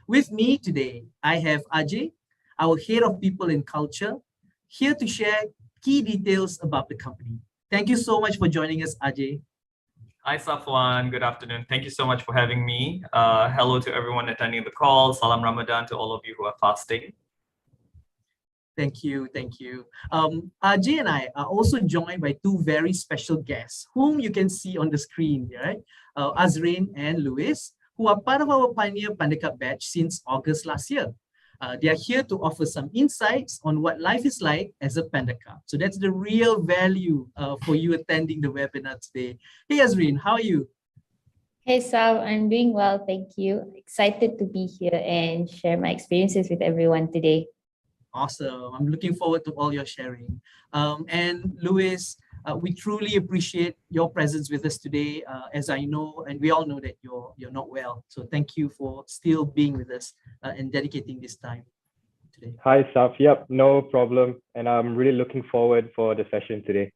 With me today, I have Ajay, our head of people and culture, here to share key details about the company. Thank you so much for joining us, Ajay. Hi, Safwan. Good afternoon. Thank you so much for having me. Hello to everyone attending the call. Salam Ramadan to all of you who are fasting. Thank you, thank you. Ajay and I are also joined by two very special guests, whom you can see on the screen, right? Azrin and Louis, who are part of our Pioneer pandaCUB batch since August last year. They are here to offer some insights on what life is like as a pandaCUB. So that's the real value for you attending the webinar today. Hey, Azrin, how are you? Hey Sal, I'm doing well, thank you. Excited to be here and share my experiences with everyone today. Awesome. I'm looking forward to all your sharing. And Louis, we truly appreciate your presence with us today. As I know, and we all know that you're not well. So thank you for still being with us and dedicating this time today. Hi, Saf. Yep, no problem. And I'm really looking forward for the session today.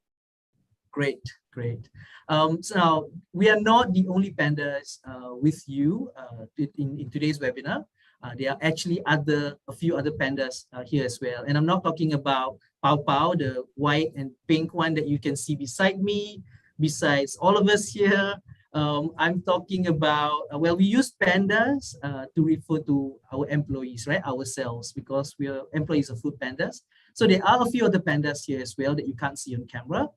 Great, great. So now we are not the only pandas with you in today's webinar. There are actually a few other pandas here as well. And I'm not talking about Pau Pau, the white and pink one that you can see beside me, besides all of us here. I'm talking about, well, we use pandas to refer to our employees, right? Ourselves, because we are employees of Food Pandas. So there are a few other pandas here as well that you can't see on camera.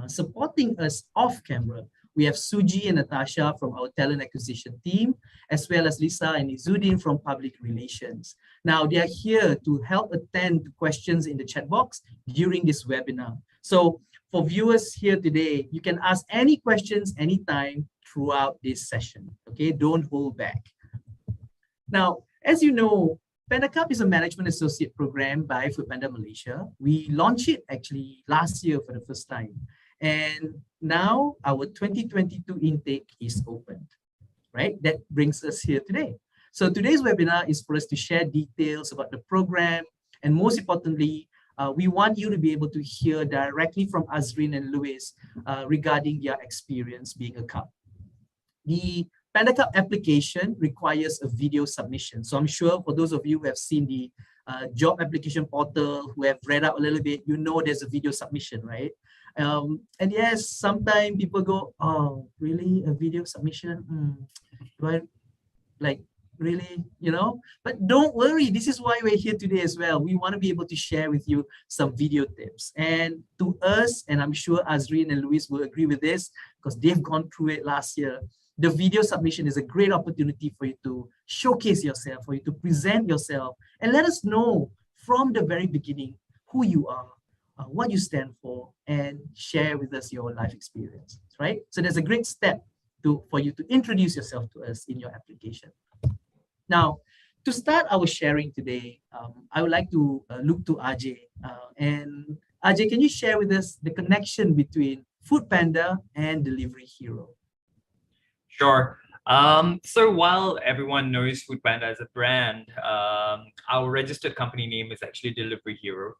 Supporting us off camera, we have Suji and Natasha from our talent acquisition team, as well as Lisa and Izudin from public relations. Now, they are here to help attend to questions in the chat box during this webinar. So for viewers here today, you can ask any questions anytime throughout this session, okay? Don't hold back. Now, as you know, pandaCUB is a management associate program by Foodpanda Malaysia. We launched it actually last year for the first time. And now our 2022 intake is opened, right? That brings us here today. So today's webinar is for us to share details about the program. And most importantly, we want you to be able to hear directly from Azrin and Louis regarding their experience being a CUB. The pandaCUB application requires a video submission. So I'm sure for those of you who have seen the job application portal, who have read up a little bit, you know there's a video submission, right? And yes, sometimes people go, oh, really? A video submission? Do I, like, really, you know? But don't worry, this is why we're here today as well. We want to be able to share with you some video tips. And to us, and I'm sure Azrin and Louis will agree with this, because they've gone through it last year, the video submission is a great opportunity for you to showcase yourself, for you to present yourself, and let us know from the very beginning who you are, what you stand for, and share with us your life experience, right? So there's a great step for you to introduce yourself to us in your application. Now, to start our sharing today, I would like to look to Ajay. And Ajay, can you share with us the connection between Foodpanda and Delivery Hero? Sure. So while everyone knows Foodpanda as a brand, our registered company name is actually Delivery Hero.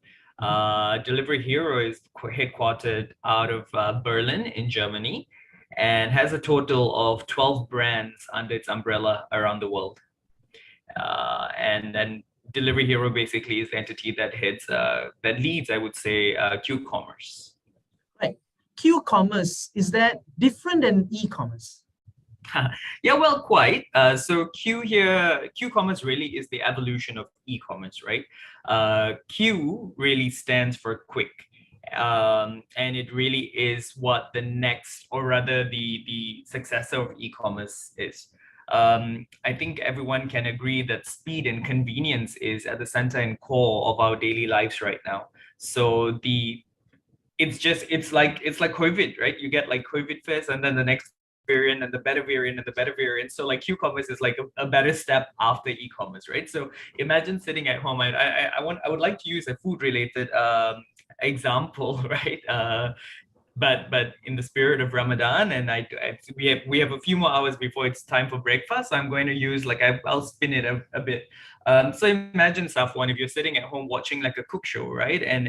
Delivery Hero is headquartered out of Berlin in Germany and has a total of 12 brands under its umbrella around the world. And then Delivery Hero basically is the entity that leads, I would say, Q-commerce. Right. Q-commerce, is that different than e-commerce? Yeah, well, quite. So Q-commerce really is the evolution of e-commerce, right? Q really stands for quick. And it really is what the next, or rather the successor of e-commerce is. I think everyone can agree that speed and convenience is at the center and core of our daily lives right now. So it's like COVID, right? You get like COVID first, and then the next variant and the better variant and the better variant. So like Q-commerce is like a better step after e-commerce, right? So imagine sitting at home. I would like to use a food related example, right? But in the spirit of Ramadan, and we have a few more hours before it's time for breakfast. So I'm going to use I'll spin it a bit. So imagine, Safwan, if you're sitting at home watching like a cook show, right? And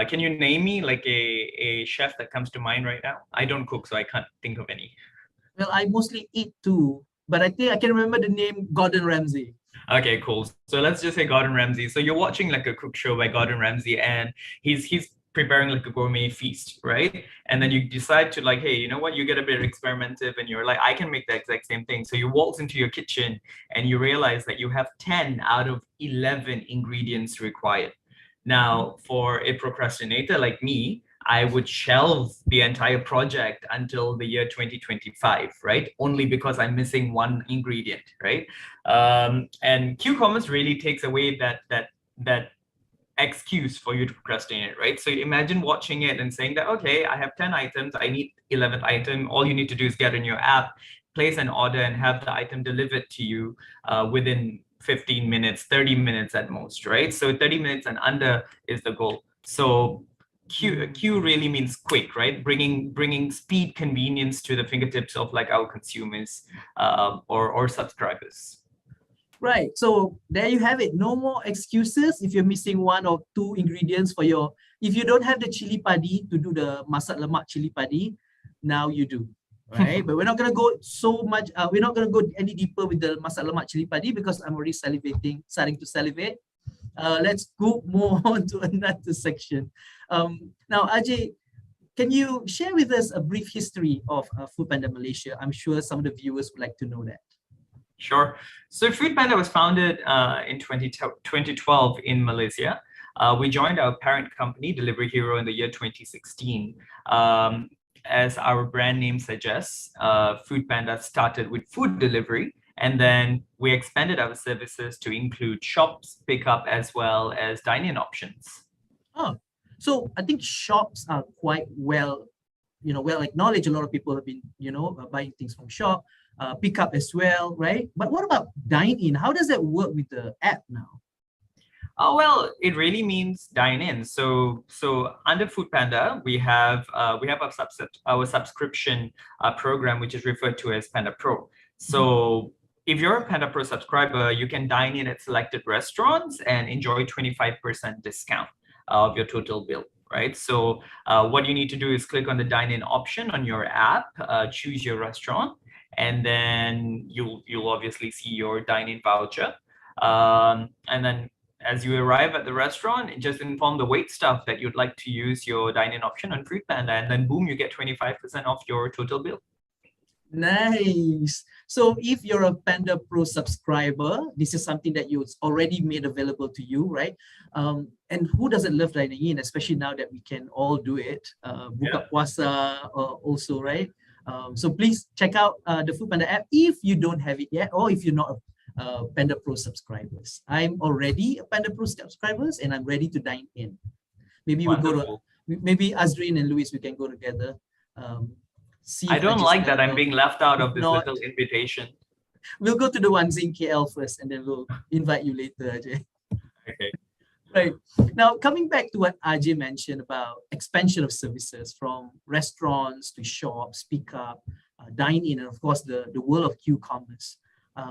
can you name me like a chef that comes to mind right now? I don't cook, so I can't think of any. Well, I mostly eat too, but I think I can remember the name Gordon Ramsay. Okay, cool. So let's just say Gordon Ramsay. So you're watching like a cook show by Gordon Ramsay, and he's preparing like a gourmet feast, right? And then you decide to like, hey, you know what? You get a bit experimentative, and you're like, I can make the exact same thing. So you waltz into your kitchen, and you realize that you have 10 out of 11 ingredients required. Now, for a procrastinator like me, I would shelve the entire project until the year 2025, right? Only because I'm missing one ingredient, right? And Q-commerce really takes away that excuse for you to procrastinate, right? So imagine watching it and saying that, okay, I have 10 items, I need 11th item. All you need to do is get in your app, place an order, and have the item delivered to you within 15 minutes, 30 minutes at most, right? So 30 minutes and under is the goal. So Q really means quick, right? Bringing speed, convenience to the fingertips of like our consumers or subscribers. Right. So there you have it. No more excuses if you're missing one or two ingredients for your. If you don't have the chili padi to do the masak lemak chili padi, now you do. Right. But we're not gonna go so much. We're not gonna go any deeper with the masak lemak chili padi because I'm already salivating, starting to salivate. Let's go more on to another section. Now, Ajay, can you share with us a brief history of Foodpanda Malaysia? I'm sure some of the viewers would like to know that. Sure. So Foodpanda was founded in 2012 in Malaysia. We joined our parent company, Delivery Hero, in the year 2016. As our brand name suggests, Foodpanda started with food delivery, and then we expanded our services to include shops, pickup, as well as dine-in options. Oh, so I think shops are quite well acknowledged. A lot of people have been, buying things from shop, pickup as well, right? But what about dine-in? How does that work with the app now? Oh, well, it really means dine in. So under Foodpanda, we have our subscription program, which is referred to as Panda Pro. So if you're a Panda Pro subscriber, you can dine in at selected restaurants and enjoy 25% discount of your total bill, right? So what you need to do is click on the dine-in option on your app, choose your restaurant, and then you'll obviously see your dine-in voucher. And then as you arrive at the restaurant, just inform the wait staff that you'd like to use your dine-in option on Foodpanda, and then boom, you get 25% off your total bill. Nice. So if you're a Panda Pro subscriber, this is something that you already made available to you, right? And who doesn't love dining in, especially now that we can all do it. Buka puasa also, right? So please check out the Foodpanda app if you don't have it yet, or if you're not a Panda Pro subscribers. I'm already a Panda Pro subscribers, and I'm ready to dine in. Maybe maybe Azrin and Luis, we can go together. I don't like that I'm being left out of this little invitation. We'll go to the ones in KL first, and then we'll invite you later, Ajay. Okay. Right. Now, coming back to what Ajay mentioned about expansion of services from restaurants to shops, pickup, dine-in, and of course, the world of Q-commerce.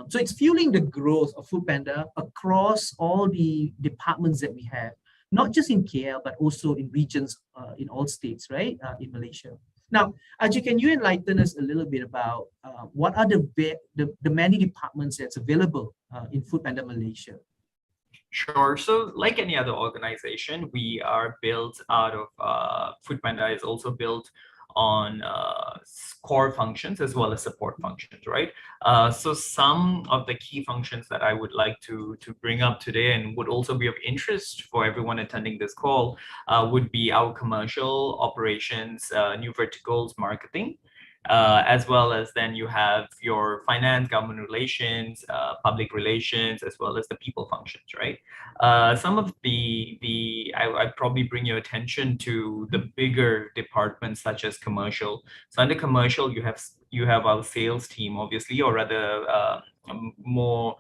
So it's fueling the growth of Foodpanda across all the departments that we have, not just in KL, but also in regions in all states, right, in Malaysia. Now, Ajay, can you enlighten us a little bit about what are the many departments that's available in Foodpanda Malaysia? Sure. So like any other organization, we are built out of, Foodpanda is also built on core functions as well as support functions, right? So some of the key functions that I would like to bring up today and would also be of interest for everyone attending this call would be our commercial operations, new verticals, marketing, as well as then you have your finance, government relations, public relations, as well as the people functions, right? Some of I'd probably bring your attention to the bigger departments such as commercial. So under commercial, you have our sales team, obviously, or rather more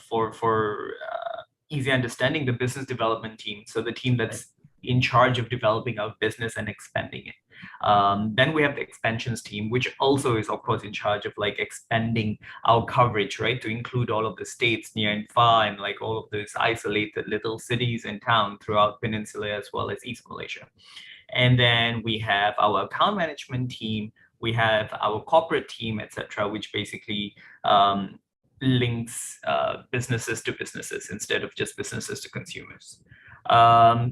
for easy understanding, the business development team. So the team that's in charge of developing our business and expanding it. Then we have the expansions team, which also is, of course, in charge of like expanding our coverage, right, to include all of the states near and far and like all of those isolated little cities and towns throughout Peninsula as well as East Malaysia. And then we have our account management team, we have our corporate team, etc., which basically links businesses to businesses instead of just businesses to consumers.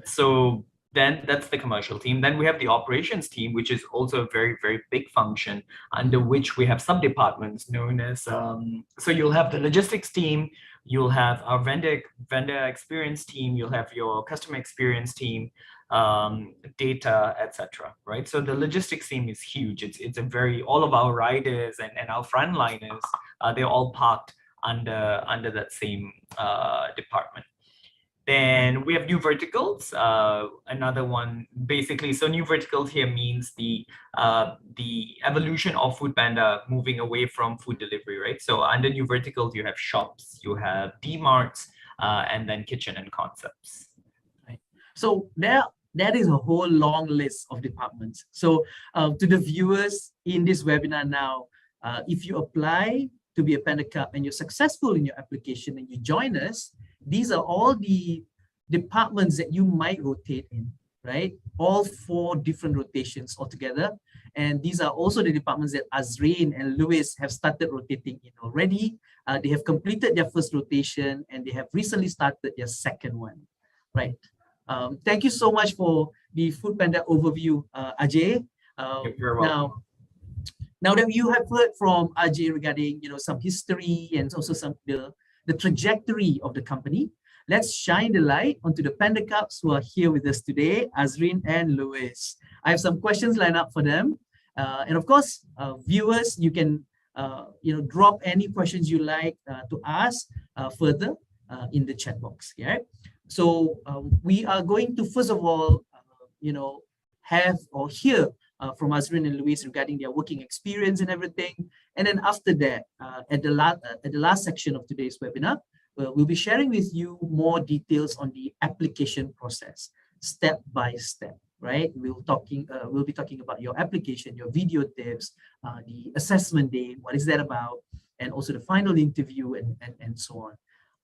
So then that's the commercial team. Then we have the operations team, which is also a very, very big function under which we have sub-departments known as, so you'll have the logistics team, you'll have our vendor experience team, you'll have your customer experience team, data, etc. Right? So the logistics team is huge. It's a very, all of our riders and our frontliners, they're all parked under that same department. Then we have new verticals, another one basically. So new verticals here means the evolution of Foodpanda moving away from food delivery, right? So under new verticals, you have shops, you have D-marts, and then kitchen and concepts. Right. So that is a whole long list of departments. So to the viewers in this webinar now, if you apply to be a pandaCUB and you're successful in your application and you join us, these are all the departments that you might rotate in, right? All 4 different rotations altogether. And these are also the departments that Azreen and Louis have started rotating in already. They have completed their first rotation and they have recently started their second one, right? Thank you so much for the Foodpanda overview, Ajay. You're welcome. Now that you have heard from Ajay regarding some history and also some the trajectory of the company, let's shine the light onto the pandaCUBs who are here with us today, Azreen and Louis. I have some questions lined up for them. And of course, viewers, you can drop any questions you like to ask further in the chat box. Yeah. So we are going to first of all, have or hear from Azreen and Louis regarding their working experience and everything. And then after that, at the last section of today's webinar, we'll be sharing with you more details on the application process, step by step, right? We'll be talking about your application, your video tips, the assessment day, what is that about, and also the final interview and so on.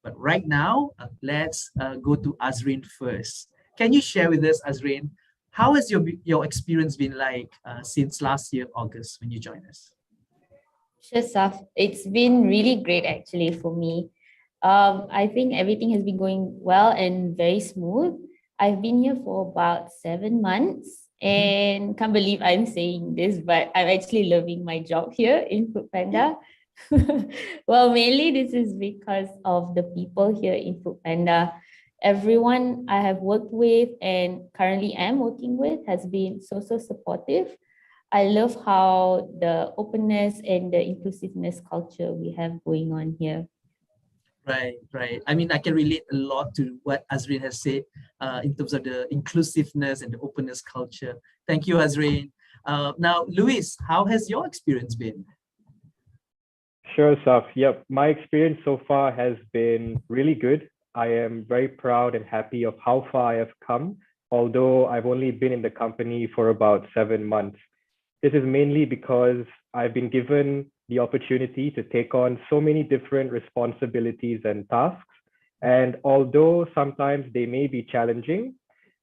But right now, let's go to Azreen first. Can you share with us, Azreen, how has your experience been like since last year, August, when you joined us? Sure, Saf. It's been really great actually for me. I think everything has been going well and very smooth. I've been here for about 7 months and can't believe I'm saying this, but I'm actually loving my job here in Foodpanda. Well, mainly this is because of the people here in Foodpanda. Everyone I have worked with and currently am working with has been so supportive. I love how the openness and the inclusiveness culture we have going on here. Right. I mean, I can relate a lot to what Azreen has said in terms of the inclusiveness and the openness culture. Thank you, Azreen. Now, Louis, how has your experience been? Sure, Saf. Yep, my experience so far has been really good. I am very proud and happy of how far I have come, although I've only been in the company for about 7 months. This is mainly because I've been given the opportunity to take on so many different responsibilities and tasks. And although sometimes they may be challenging,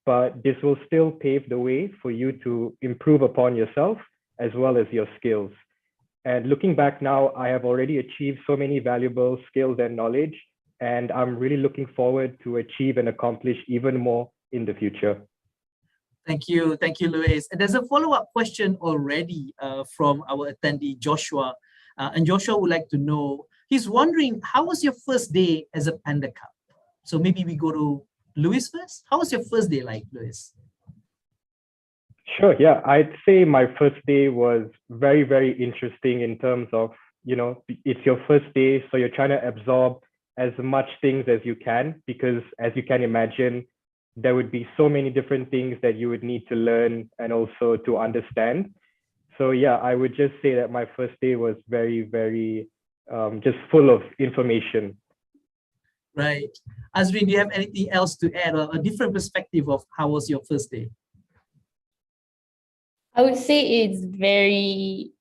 but this will still pave the way for you to improve upon yourself as well as your skills. And looking back now, I have already achieved so many valuable skills and knowledge, and I'm really looking forward to achieve and accomplish even more in the future. Thank you, Louis. And there's a follow-up question already from our attendee, Joshua. And Joshua would like to know, he's wondering, how was your first day as a pandaCUB? So maybe we go to Louis first. How was your first day like, Louis? Sure, yeah, I'd say my first day was very, very interesting in terms of, it's your first day, so you're trying to absorb as much things as you can, because as you can imagine, there would be so many different things that you would need to learn and also to understand. So yeah, I would just say that my first day was very, very just full of information. Right. Azreen, do you have anything else to add, or a different perspective of how was your first day? I would say it's very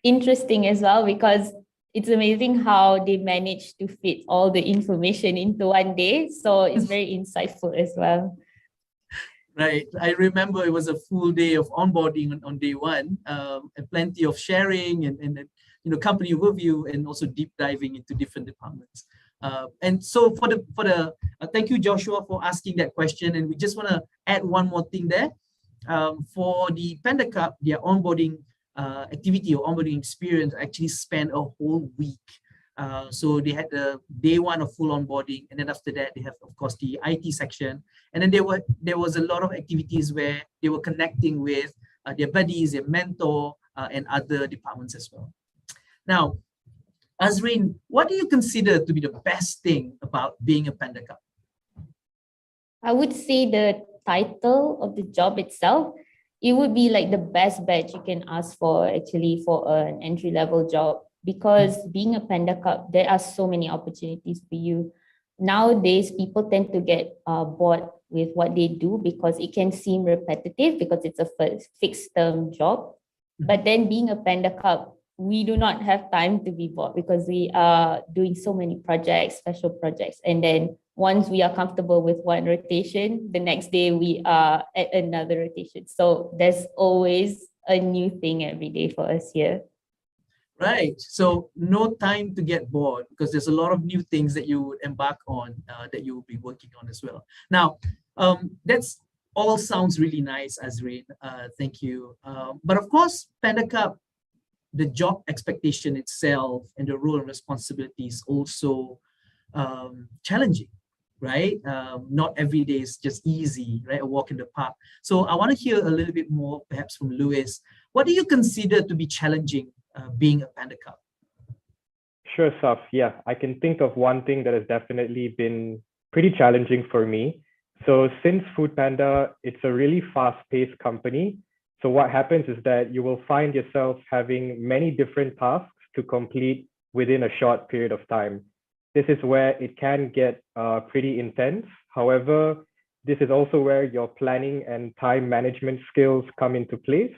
interesting as well, because it's amazing how they managed to fit all the information into one day. So it's very insightful as well. Right. I remember it was a full day of onboarding on day one, and plenty of sharing and company overview and also deep diving into different departments. And so thank you, Joshua, for asking that question. And we just want to add one more thing there. For the pandaCUB, their onboarding activity or onboarding experience actually spanned a whole week. So they had the day one of full onboarding, and then after that they have, of course, the IT section, and then there was a lot of activities where they were connecting with their buddies, their mentor, and other departments as well. Now, Azreen, what do you consider to be the best thing about being a pandaCUB? I would say the title of the job itself, it would be like the best badge you can ask for actually for an entry-level job, because being a pandaCUB, there are so many opportunities for you. Nowadays, people tend to get bored with what they do because it can seem repetitive because it's a fixed term job. But then being a pandaCUB, we do not have time to be bored because we are doing so many projects, special projects. And then once we are comfortable with one rotation, the next day we are at another rotation. So there's always a new thing every day for us here. Right. So no time to get bored because there's a lot of new things that you would embark on that you will be working on as well. Now, that's all sounds really nice, Azreen. Thank you. But of course, pandaCUB, the job expectation itself and the role and responsibilities also challenging, right? Not every day is just easy, right? A walk in the park. So I want to hear a little bit more, perhaps from Lewis. What do you consider to be challenging being a pandaCUB? Sure, Saf. Yeah, I can think of one thing that has definitely been pretty challenging for me. So since Food Panda, it's a really fast-paced company. So what happens is that you will find yourself having many different tasks to complete within a short period of time. This is where it can get pretty intense. However, this is also where your planning and time management skills come into place.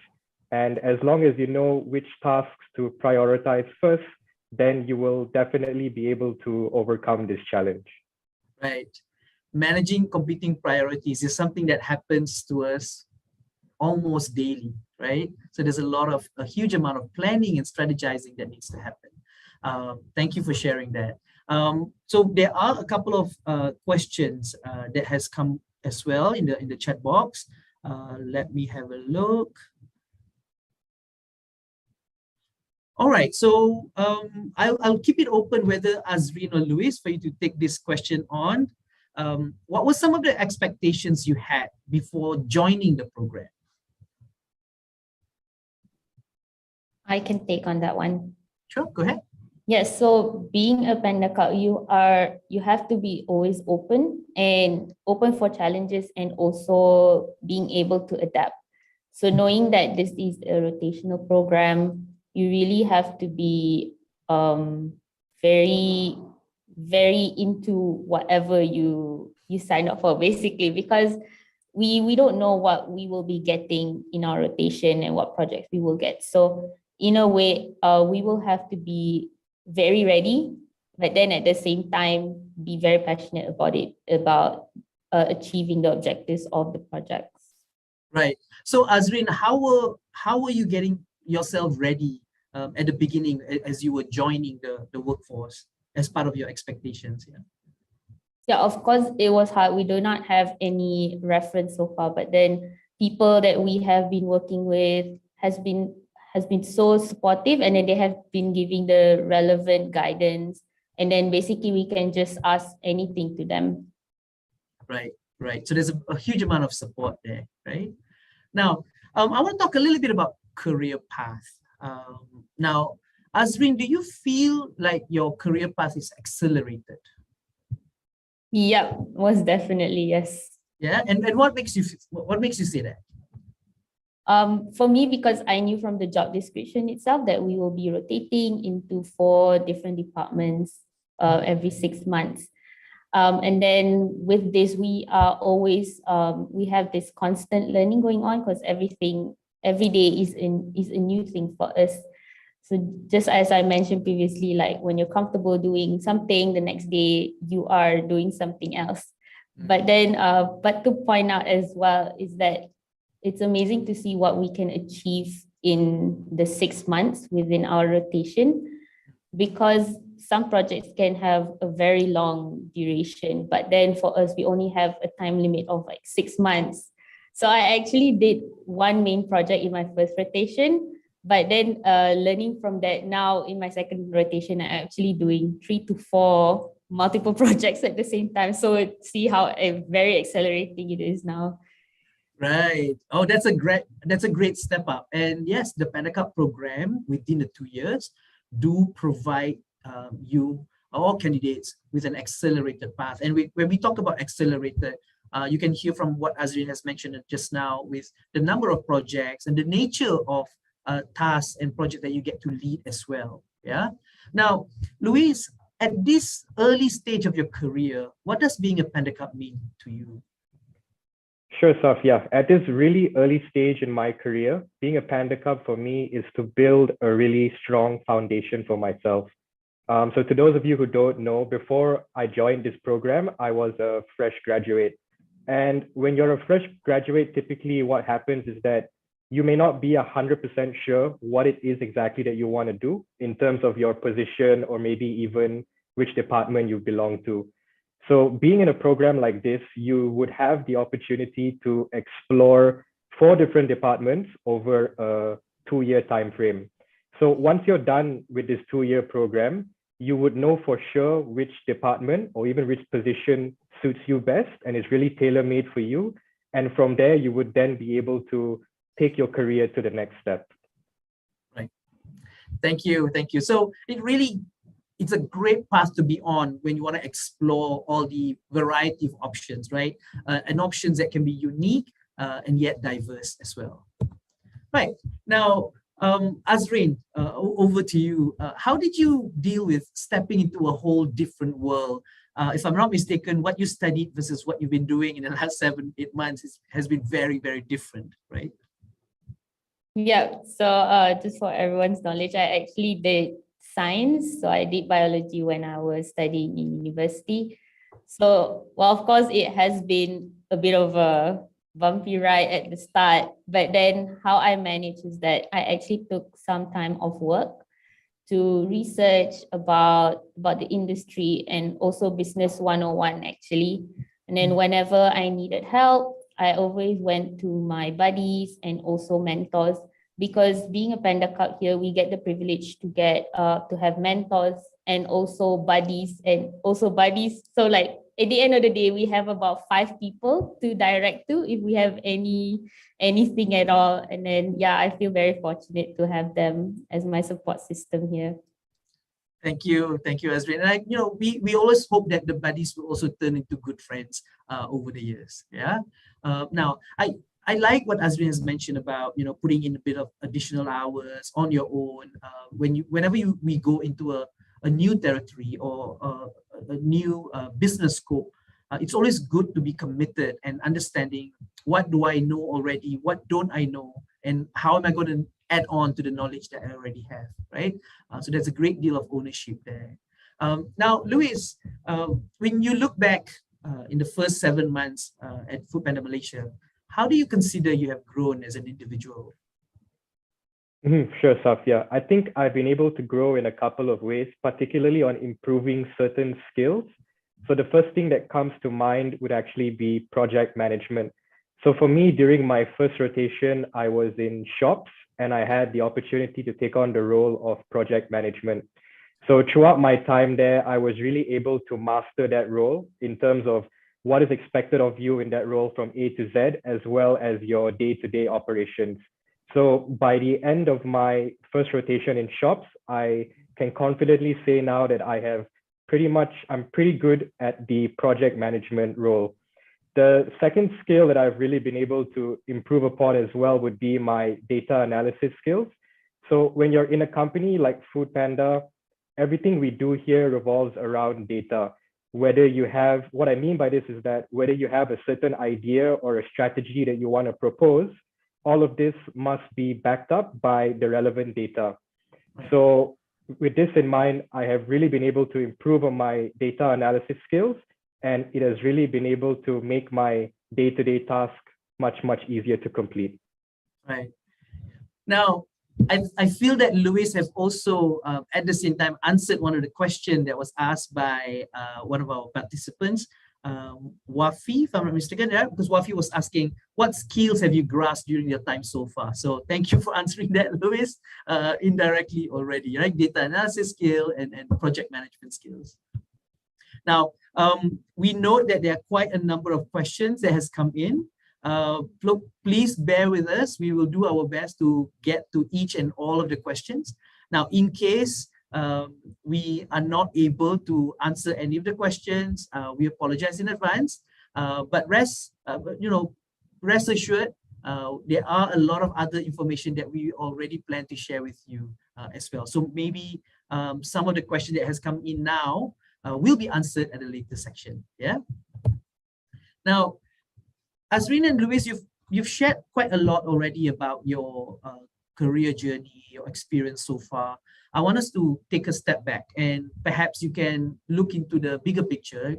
And as long as you know which tasks to prioritize first, then you will definitely be able to overcome this challenge. Right. Managing competing priorities is something that happens to us almost daily, right? So there's a huge amount of planning and strategizing that needs to happen. Thank you for sharing that. So there are a couple of questions that has come as well in the chat box. Let me have a look. All right, so I'll keep it open whether Azreen or Luis for you to take this question on. What were some of the expectations you had before joining the program? I can take on that one. Sure, go ahead. Yes, so being a pandaCUB, you have to be always open for challenges and also being able to adapt. So knowing that this is a rotational program, you really have to be very, very into whatever you sign up for, basically, because we don't know what we will be getting in our rotation and what projects we will get. So in a way, we will have to be very ready, but then at the same time, be very passionate about achieving the objectives of the projects. Right. So Azreen, how were you getting yourself ready at the beginning as you were joining the workforce as part of your expectations? Yeah. Yeah, of course, it was hard. We do not have any reference so far, but then people that we have been working with has been so supportive, and then they have been giving the relevant guidance, and then basically we can just ask anything to them. Right, right. So there's a huge amount of support there, right? Now, I want to talk a little bit about career path. Now, Azreen, do you feel like your career path is accelerated? Yeah, most definitely, yes. Yeah, and what makes you say that? For me, because I knew from the job description itself that we will be rotating into 4 different departments every 6 months. And then with this, we are always, we have this constant learning going on because every day is a new thing for us. So just as I mentioned previously, like when you're comfortable doing something, the next day you are doing something else. But then, but to point out as well is that it's amazing to see what we can achieve in the 6 months within our rotation, because some projects can have a very long duration, but then for us, we only have a time limit of like 6 months. So I actually did one main project in my first rotation, but then learning from that, now in my second rotation, I'm actually doing 3 to 4 multiple projects at the same time. So see how very accelerating it is now. Right. Oh, that's a great step up. And yes, the pandaCUB program within the 2 years do provide you all candidates with an accelerated path. And when we talk about accelerated, you can hear from what Azrin has mentioned just now with the number of projects and the nature of tasks and projects that you get to lead as well. Yeah. Now, Luis, at this early stage of your career, what does being a pandaCUB mean to you? Sure, Saf. Yeah, at this really early stage in my career, being a pandaCUB for me is to build a really strong foundation for myself. So to those of you who don't know, before I joined this program, I was a fresh graduate. And when you're a fresh graduate, typically what happens is that you may not be 100% sure what it is exactly that you want to do in terms of your position or maybe even which department you belong to. So being in a program like this, you would have the opportunity to explore 4 different departments over a 2-year time frame. So once you're done with this 2-year program, you would know for sure which department or even which position suits you best and is really tailor-made for you. And from there, you would then be able to take your career to the next step. Right. Thank you. Thank you. So it's a great path to be on when you want to explore all the variety of options, right? And options that can be unique and yet diverse as well. Right. Now, Azrin, over to you. How did you deal with stepping into a whole different world? If I'm not mistaken, what you studied versus what you've been doing in the last 7-8 months has been very, very different, right? Yeah, so just for everyone's knowledge, I actually did science. So I did biology when I was studying in university. So, well, of course, it has been a bit of a bumpy ride at the start, but then how I managed is that I actually took some time off work to research about the industry and also business 101 actually. And then whenever I needed help, I always went to my buddies and also mentors, because being a pandaCUB here, we get the privilege to get to have mentors and also buddies. So like at the end of the day, we have about 5 people to direct to if we have anything at all. And then yeah, I feel very fortunate to have them as my support system here. Thank you, Azrin. And we always hope that the buddies will also turn into good friends over the years. Yeah. Now, I like what Azrin has mentioned about putting in a bit of additional hours on your own whenever we go into a new territory or a new business scope. It's always good to be committed and understanding what do I know already, what don't I know, and how am I going to add on to the knowledge that I already have, right? So there's a great deal of ownership there. Now, Luis, when you look back in the first 7 months at Foodpanda Malaysia, how do you consider you have grown as an individual? Sure, Safia. I think I've been able to grow in a couple of ways, particularly on improving certain skills. So the first thing that comes to mind would actually be project management. So for me, during my first rotation, I was in shops and I had the opportunity to take on the role of project management. So throughout my time there, I was really able to master that role in terms of what is expected of you in that role from A to Z, as well as your day-to-day operations. So by the end of my first rotation in shops, I can confidently say now that I'm pretty good at the project management role. The second skill that I've really been able to improve upon as well would be my data analysis skills. So when you're in a company like Foodpanda, everything we do here revolves around data. What I mean by this is that whether you have a certain idea or a strategy that you want to propose, all of this must be backed up by the relevant data. So with this in mind, I have really been able to improve on my data analysis skills, and it has really been able to make my day-to-day task much, much easier to complete. Right. Now, I feel that Luis have also at the same time answered one of the questions that was asked by one of our participants, Wafi, if I'm not mistaken, yeah? Because Wafi was asking, what skills have you grasped during your time so far? So thank you for answering that, Luis, indirectly already, right? Data analysis skill and project management skills. Now, we note that there are quite a number of questions that has come in. Please bear with us. We will do our best to get to each and all of the questions. Now, in case we are not able to answer any of the questions, we apologize in advance. But rest assured, there are a lot of other information that we already plan to share with you as well. So maybe some of the questions that has come in now will be answered at a later section. Yeah. Now, Azreen and Luis, you've shared quite a lot already about your career journey, your experience so far. I want us to take a step back and perhaps you can look into the bigger picture,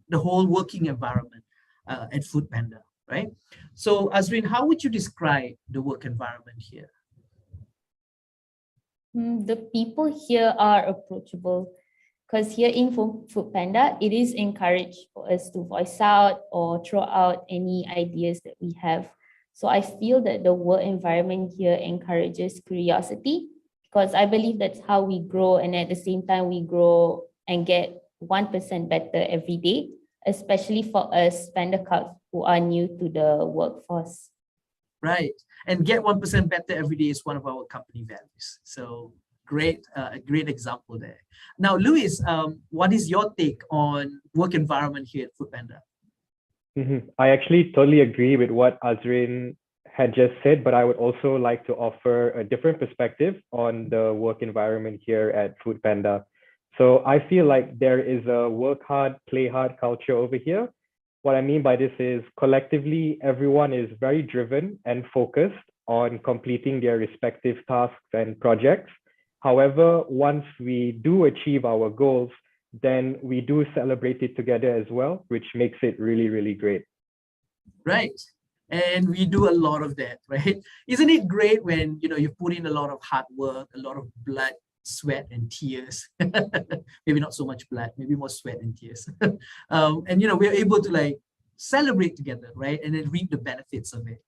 the whole working environment at Food Panda, right? So Azreen, how would you describe the work environment here? The people here are approachable. Because here in Food Panda, it is encouraged for us to voice out or throw out any ideas that we have. So I feel that the work environment here encourages curiosity, because I believe that's how we grow. And at the same time, we grow and get 1% better every day, especially for us pandaCUB who are new to the workforce. Right. And get 1% better every day is one of our company values. So great, a great example there. Now, Luis, what is your take on work environment here at Food Panda? I actually totally agree with what Azreen had just said, but I would also like to offer a different perspective on the work environment here at Food Panda. So I feel like there is a work hard, play hard culture over here. What I mean by this is collectively, everyone is very driven and focused on completing their respective tasks and projects. However, once we do achieve our goals, then we do celebrate it together as well, which makes it really, really great. Right. And we do a lot of that, right? Isn't it great when, you put in a lot of hard work, a lot of blood, sweat, and tears? Maybe not so much blood, maybe more sweat and tears. And, we're able to celebrate together, right? And then reap the benefits of it.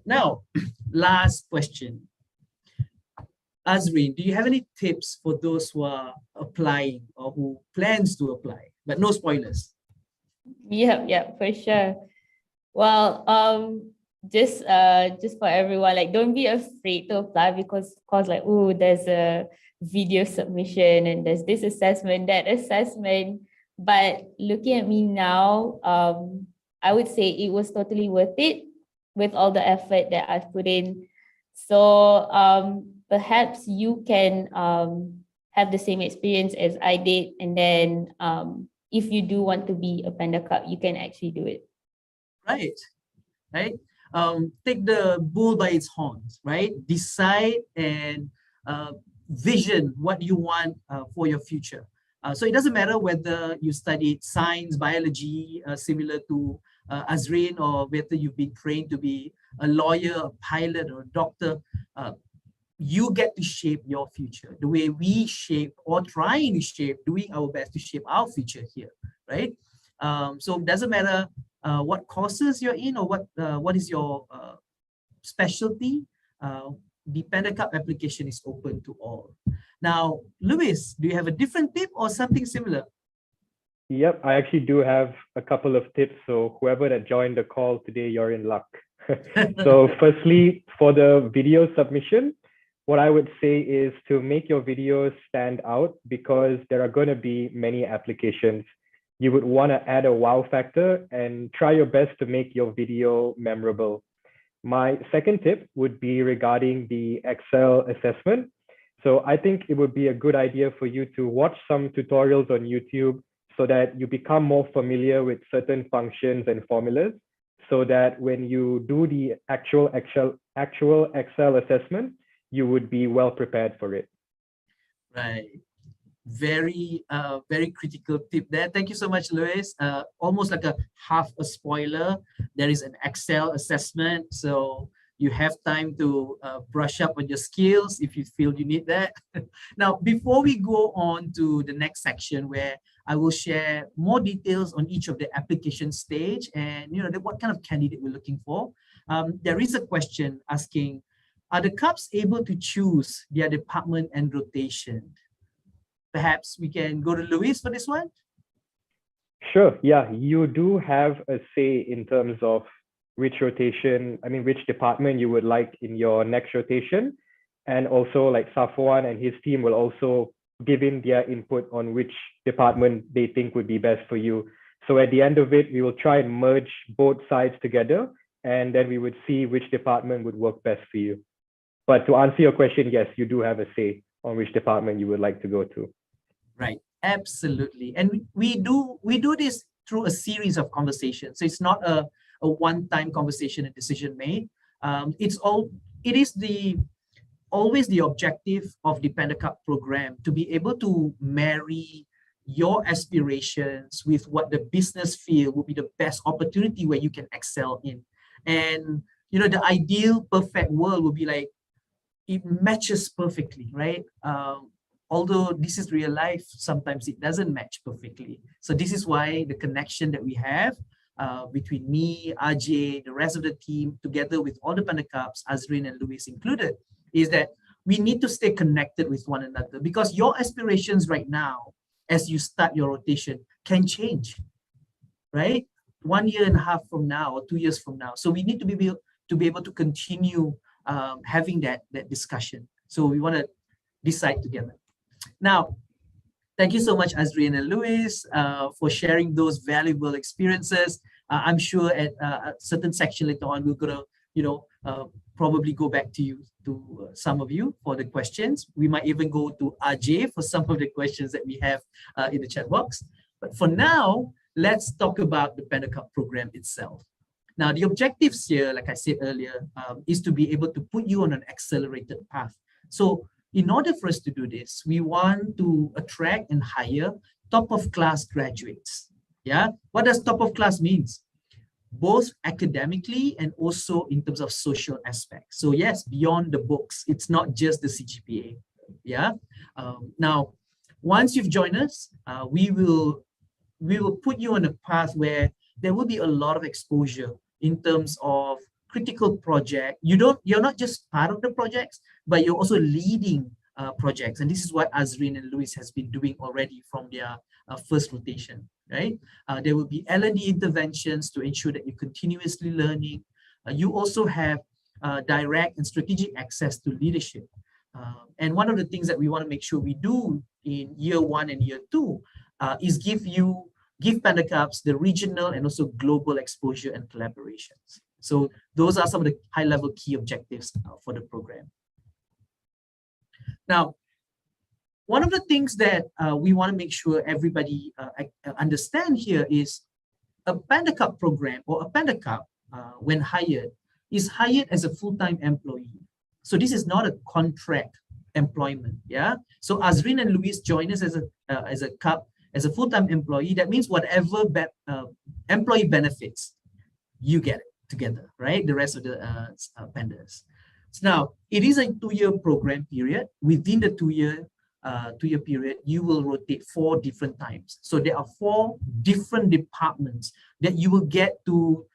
Now, last question. Azreen, do you have any tips for those who are applying or who plans to apply, but no spoilers? Yeah, for sure. Well, just for everyone, don't be afraid to apply, because of course, there's a video submission and there's this assessment, that assessment. But looking at me now, I would say it was totally worth it with all the effort that I've put in. So perhaps you can have the same experience as I did. And then if you do want to be a pandaCUB, you can actually do it. Right. Take the bull by its horns, right? Decide and vision what you want for your future. So it doesn't matter whether you studied science, biology, similar to Azreen, or whether you've been trained to be a lawyer, a pilot, or a doctor. You get to shape your future the way we shape, or trying to shape, doing our best to shape our future here, right? So it doesn't matter what courses you're in or what is your specialty. The pandaCUB application is open to all. Now, Luis, do you have a different tip or something similar? Yep, I actually do have a couple of tips. So whoever that joined the call today, you're in luck. So firstly, for the video submission, what I would say is to make your videos stand out, because there are going to be many applications. You would want to add a wow factor and try your best to make your video memorable. My second tip would be regarding the Excel assessment. So I think it would be a good idea for you to watch some tutorials on YouTube so that you become more familiar with certain functions and formulas, so that when you do the actual Excel assessment, you would be well prepared for it. Right. Very critical tip there. Thank you so much, Luis. Almost like a half a spoiler. There is an Excel assessment. So You have time to brush up on your skills if you feel you need that. Now, before we go on to the next section where I will share more details on each of the application stage and what kind of candidate we're looking for, there is a question asking, are the CUBs able to choose their department and rotation? Perhaps we can go to Luis for this one. Sure. Yeah, you do have a say in terms of which department you would like in your next rotation. And also like Safwan and his team will also give in their input on which department they think would be best for you. So at the end of it, we will try and merge both sides together, and then we would see which department would work best for you. But to answer your question, yes, you do have a say on which department you would like to go to. Right, absolutely. And we do this through a series of conversations. So it's not a one-time conversation and decision made. It is always the objective of the pandaCUB program to be able to marry your aspirations with what the business feel will be the best opportunity where you can excel in. And the ideal perfect world will be like it matches perfectly, right? Although this is real life, sometimes it doesn't match perfectly. So this is why the connection that we have between me, Ajay, the rest of the team, together with all the pandaCUBs, Azrin and Luis included, is that we need to stay connected with one another, because your aspirations right now, as you start your rotation, can change, right? 1.5 years from now or 2 years from now. So we need to be able to continue having that discussion. So we want to decide together. Now, thank you so much, Azrin and Luis, for sharing those valuable experiences. I'm sure at a certain section later on, we're going to, probably go back to some of you for the questions. We might even go to Ajay for some of the questions that we have in the chat box. But for now, let's talk about the pandaCUB program itself. Now, the objectives here, like I said earlier, is to be able to put you on an accelerated path. So in order for us to do this, we want to attract and hire top of class graduates. Yeah, what does top of class means? Both academically and also in terms of social aspects. So yes, beyond the books, it's not just the CGPA. Yeah. Now, once you've joined us, we will put you on a path where there will be a lot of exposure in terms of critical project. You're not just part of the projects, but you're also leading projects. And this is what Azrin and Luis has been doing already from their first rotation, right? There will be L&D interventions to ensure that you're continuously learning. You also have direct and strategic access to leadership. And one of the things that we want to make sure we do in year 1 and year 2 is give pandaCUBs the regional and also global exposure and collaborations. So those are some of the high-level key objectives for the program. Now, one of the things that we want to make sure everybody understand here is a pandaCUB program or a pandaCUB, when hired, is hired as a full-time employee. So this is not a contract employment. Yeah. So Azrin and Luis join us as a CUB, as a full-time employee. That means whatever employee benefits, you get it together, right? The rest of the pandas. So now it is a 2-year program period. Within the 2-year period, you will rotate 4 different times. So there are 4 different departments that you will get to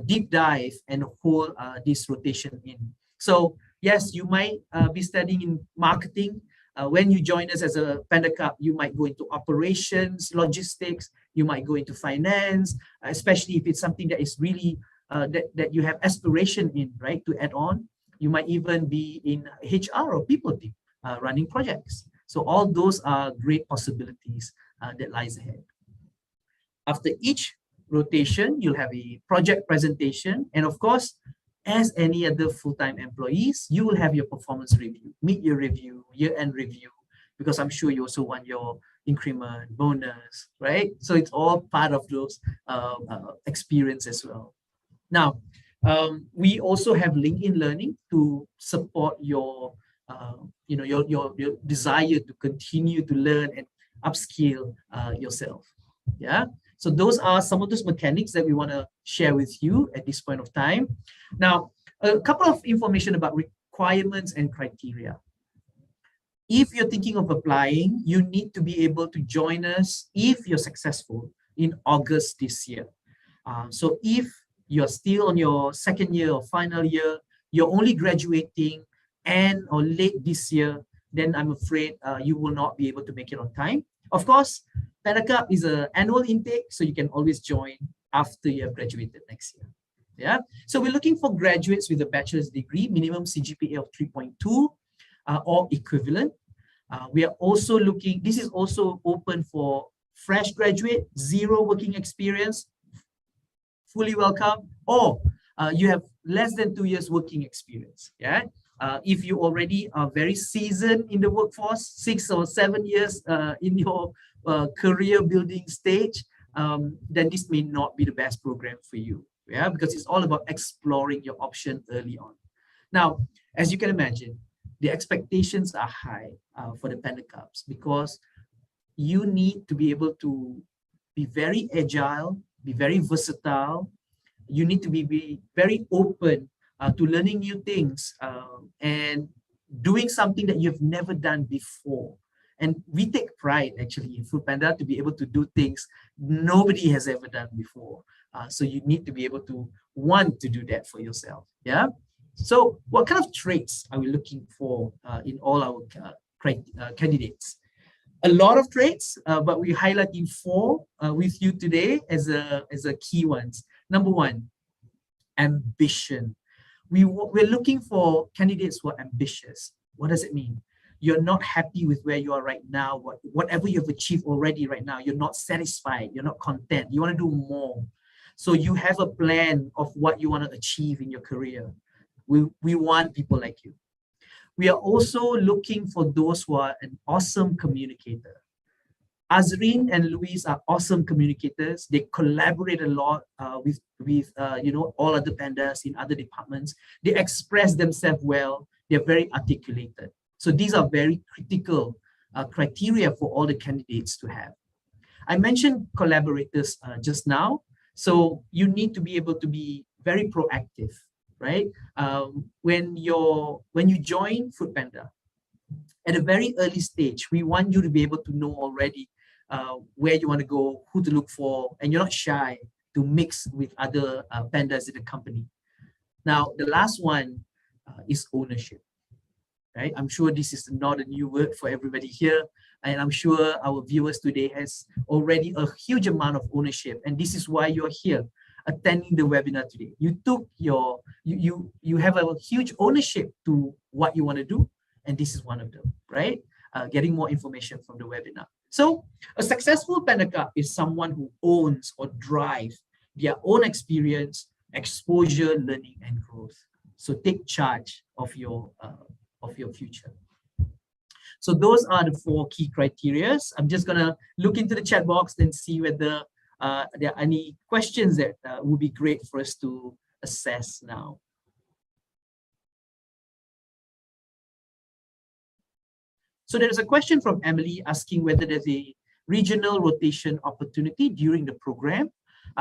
deep dive and hold this rotation in. So yes, you might be studying in marketing. When you join us as a pandaCUB, you might go into operations, logistics, you might go into finance, especially if it's something that is really that you have aspiration in, right, to add on. You might even be in HR or people team running projects. So all those are great possibilities that lies ahead. After each rotation, you'll have a project presentation. And of course, as any other full-time employees, you will have your performance review, mid-year review, year-end review, because I'm sure you also want your increment, bonus, right? So it's all part of those experience as well. Now, we also have LinkedIn Learning to support your your desire to continue to learn and upskill yourself. Yeah. So those are some of those mechanics that we want to share with you at this point of time. Now, A couple of information about requirements and criteria. If you're thinking of applying, you need to be able to join us if you're successful in August this year. So if you're still on your second year or final year, you're only graduating and or late this year, then I'm afraid you will not be able to make it on time. Of course, pandaCUB is an annual intake, so you can always join after you have graduated next year. Yeah, so we're looking for graduates with a bachelor's degree, minimum CGPA of 3.2 or equivalent. We are also looking, this is also open for fresh graduate, 0 working experience, fully welcome, or you have less than 2 years working experience. Yeah, if you already are very seasoned in the workforce, 6 or 7 years in your career building stage, then this may not be the best program for you. Yeah, because it's all about exploring your option early on. Now, as you can imagine, the expectations are high for the pandaCUBs because you need to be able to be very agile, be very versatile. You need to be very open to learning new things and doing something that you've never done before. And we take pride actually in foodpanda to be able to do things nobody has ever done before. So you need to be able to want to do that for yourself. Yeah. So what kind of traits are we looking for in all our candidates? A lot of traits, but we're highlighting 4 with you today as a key ones. Number 1, ambition. We're looking for candidates who are ambitious. What does it mean? You're not happy with where you are right now. Whatever you've achieved already right now, you're not satisfied. You're not content. You want to do more. So you have a plan of what you want to achieve in your career. We want people like you. We are also looking for those who are an awesome communicator. Azreen and Louise are awesome communicators. They collaborate a lot with all other pandas in other departments. They express themselves well. They're very articulated. So these are very critical criteria for all the candidates to have. I mentioned collaborators just now. So you need to be able to be very proactive, right? When you join foodpanda, at a very early stage, we want you to be able to know already where you want to go, who to look for, and you're not shy to mix with other pandas in the company. Now, the last one is ownership, right? I'm sure this is not a new word for everybody here, and I'm sure our viewers today has already a huge amount of ownership, and this is why you're here attending the webinar today. You took you have a huge ownership to what you want to do, and this is one of them, right? Getting more information from the webinar. So a successful pandaCUB is someone who owns or drives their own experience, exposure, learning, and growth. So take charge of your future. So those are the 4 key criteria. I'm just gonna look into the chat box and see whether there are any questions that would be great for us to assess now. So there is a question from Emily asking whether there's a regional rotation opportunity during the program.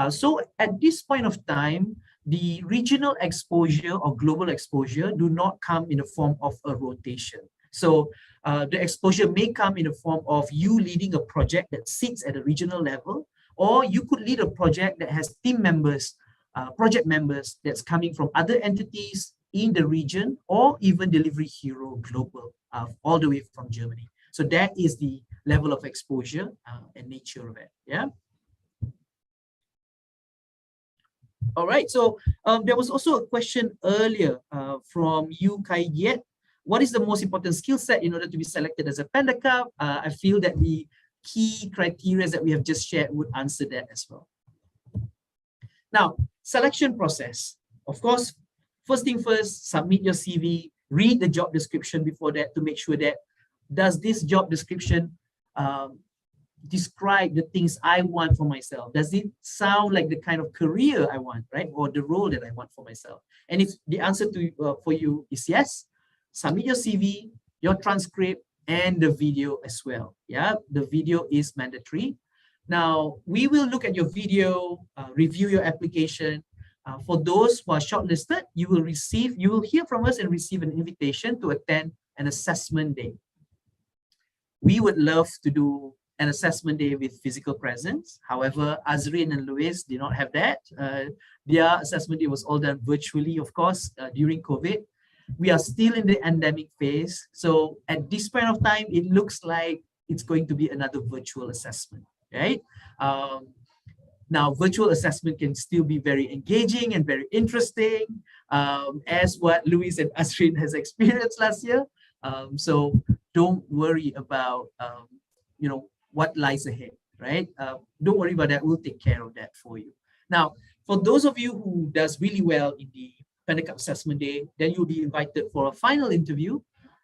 So at this point of time, the regional exposure or global exposure do not come in the form of a rotation. So the exposure may come in the form of you leading a project that sits at a regional level, or you could lead a project that has team members, project members that's coming from other entities in the region, or even Delivery Hero Global, all the way from Germany. So that is the level of exposure and nature of it. Yeah. All right. So there was also a question earlier from you, Kai Yet. What is the most important skill set in order to be selected as a pandaCUB? I feel that the key criteria that we have just shared would answer that as well. Now, selection process. Of course, first thing first, submit your CV, read the job description before that to make sure that does this job description describe the things I want for myself? Does it sound like the kind of career I want, right? Or the role that I want for myself? And if the answer to for you is yes, submit your CV, your transcript, and the video as well. Yeah, the video is mandatory. Now, we will look at your video, review your application, For those who are shortlisted, you will hear from us and receive an invitation to attend an assessment day. We would love to do an assessment day with physical presence. However, Azrin and Luis did not have that. Their assessment day was all done virtually, of course, during COVID. We are still in the endemic phase. So at this point of time, it looks like it's going to be another virtual assessment, right? Now, virtual assessment can still be very engaging and very interesting, as what Luis and Azrin has experienced last year. So don't worry about, what lies ahead, right? Don't worry about that. We'll take care of that for you. Now, for those of you who does really well in the pandaCUB assessment day, then you'll be invited for a final interview.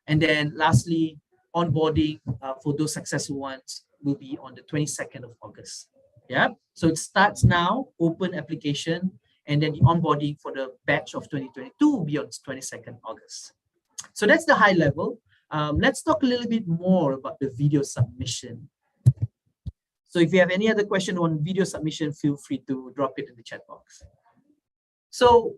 And then lastly, onboarding for those successful ones will be on the 22nd of August. Yeah, so it starts now, open application, and then the onboarding for the batch of 2022 will be on 22nd August. So that's the high level. Let's talk a little bit more about the video submission. So if you have any other question on video submission, feel free to drop it in the chat box. So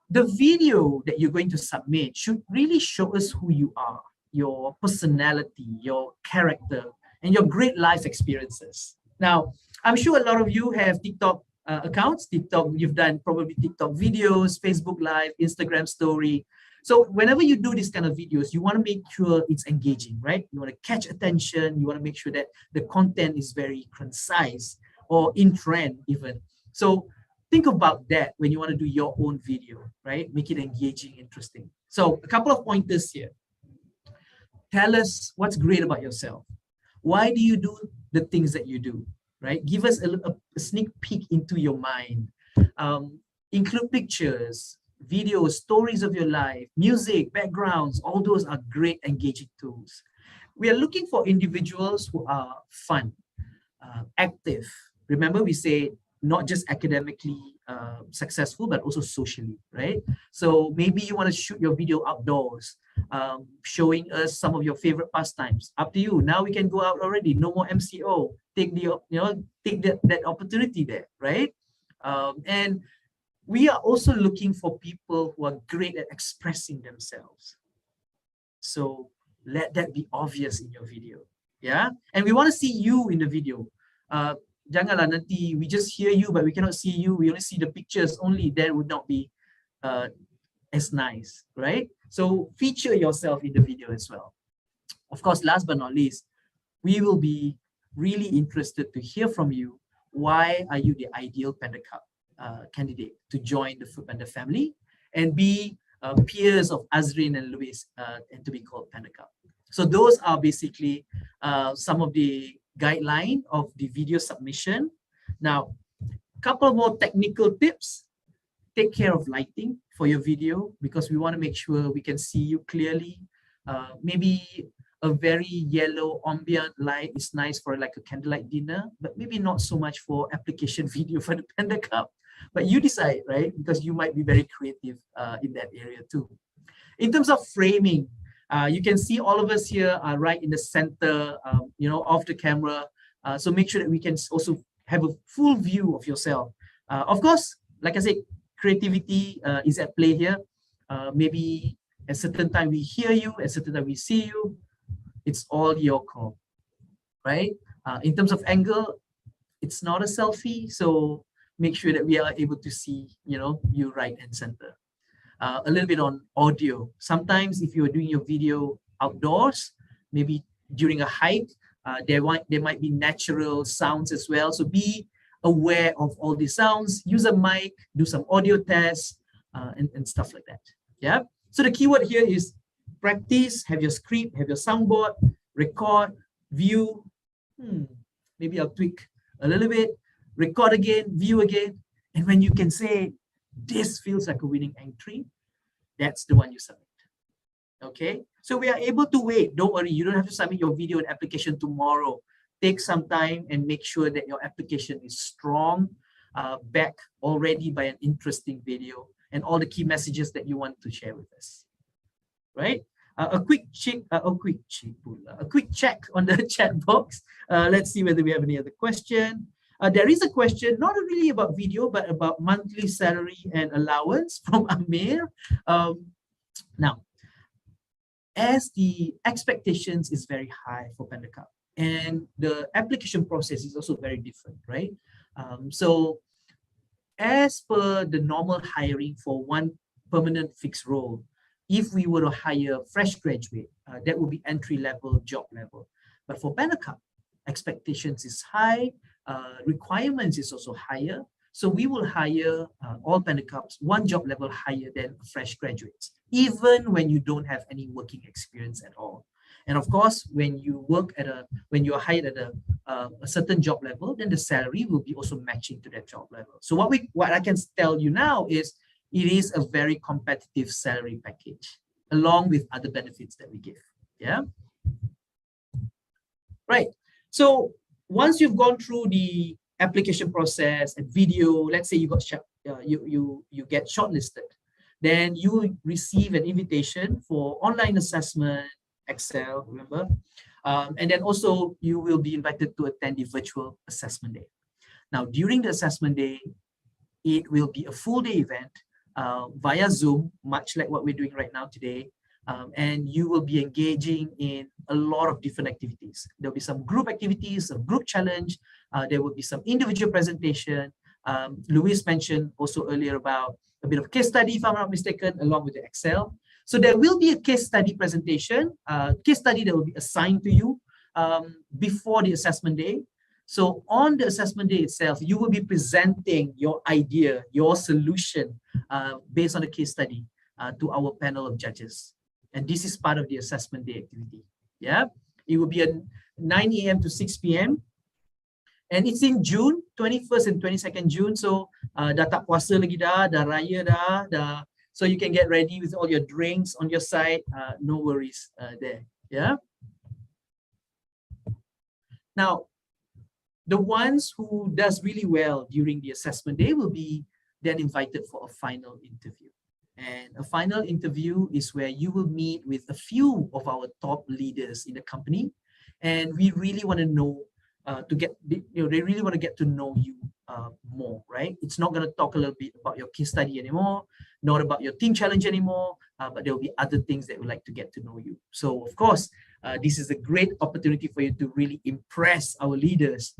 the video that you're going to submit should really show us who you are, your personality, your character, and your great life experiences. Now, I'm sure a lot of you have TikTok accounts. You've done probably TikTok videos, Facebook Live, Instagram story. So whenever you do these kind of videos, you want to make sure it's engaging, right? You want to catch attention. You want to make sure that the content is very concise or in trend even. So think about that when you want to do your own video, right? Make it engaging, interesting. So a couple of pointers here. Tell us what's great about yourself. Why do you do the things that you do, right? Give us a sneak peek into your mind. Include pictures, videos, stories of your life, music, backgrounds. All those are great engaging tools. We are looking for individuals who are fun, active. Remember, we say not just academically successful, but also socially, right? So maybe you want to shoot your video outdoors, showing us some of your favorite pastimes. Up to you. Now we can go out already. No more MCO. Take that opportunity there, right? And we are also looking for people who are great at expressing themselves. So let that be obvious in your video. Yeah. And we want to see you in the video. Janganlah nanti we just hear you, but we cannot see you. We only see the pictures only. That would not be as nice, right? So feature yourself in the video as well. Of course, last but not least, we will be really interested to hear from you. Why are you the ideal pandaCUB candidate to join the Food Panda family and be peers of Azrin and Luis and to be called pandaCUB? So those are basically some of the guideline of the video submission. Now, a couple more technical tips. Take care of lighting for your video because we want to make sure we can see you clearly. Maybe a very yellow ambient light is nice for like a candlelight dinner, but maybe not so much for application video for the pandaCUB. But you decide, right? Because you might be very creative in that area too. In terms of framing, you can see all of us here are right in the center, of the camera. So make sure that we can also have a full view of yourself. Of course, like I said, creativity is at play here. Maybe at a certain time we hear you, at a certain time we see you. It's all your call, right? In terms of angle, it's not a selfie. So make sure that we are able to see, you right and center. A little bit on audio. Sometimes if you're doing your video outdoors, maybe during a hike, there might be natural sounds as well. So be aware of all these sounds. Use a mic, do some audio tests, and stuff like that. Yeah. So the keyword here is practice, have your script, have your soundboard, record, view. Maybe I'll tweak a little bit, record again, view again. And when you can say, this feels like a winning entry, that's the one you submit. Okay, so we are able to wait. Don't worry, you don't have to submit your video and application tomorrow. Take some time and make sure that your application is strong, backed already by an interesting video and all the key messages that you want to share with us. Right? A quick check on the chat box. Let's see whether we have any other question. There is a question, not really about video, but about monthly salary and allowance from Amir. Now, as the expectations is very high for pandaCUB, and the application process is also very different, right? So as per the normal hiring for one permanent fixed role, if we were to hire fresh graduate, that would be entry level, job level. But for pandaCUB, expectations is high, requirements is also higher. So we will hire all pandaCUBs one job level higher than fresh graduates, even when you don't have any working experience at all. And of course, when you are hired at a certain job level, then the salary will be also matching to that job level. So what I can tell you now is it is a very competitive salary package, along with other benefits that we give. Yeah. Right. So once you've gone through the application process and video, let's say you get shortlisted, then you will receive an invitation for online assessment, Excel, remember, and then also you will be invited to attend the virtual assessment day. Now, during the assessment day, it will be a full day event via Zoom, much like what we're doing right now today. And you will be engaging in a lot of different activities. There'll be some group activities, a group challenge. There will be some individual presentation. Luis mentioned also earlier about a bit of case study, if I'm not mistaken, along with the Excel. So there will be a case study presentation, case study that will be assigned to you before the assessment day. So on the assessment day itself, you will be presenting your idea, your solution based on the case study to our panel of judges. And this is part of the assessment day activity. Yeah, it will be at 9 a.m. to 6 p.m. And it's in June, 21st and 22nd June. So dah tak puasa lagi dah raya dah. So you can get ready with all your drinks on your side. No worries there. Yeah. Now, the ones who does really well during the assessment day will be then invited for a final interview. And a final interview is where you will meet with a few of our top leaders in the company. And we really want to know, they really want to get to know you more, right? It's not going to talk a little bit about your case study anymore, not about your team challenge anymore, but there will be other things that would like to get to know you. So of course, this is a great opportunity for you to really impress our leaders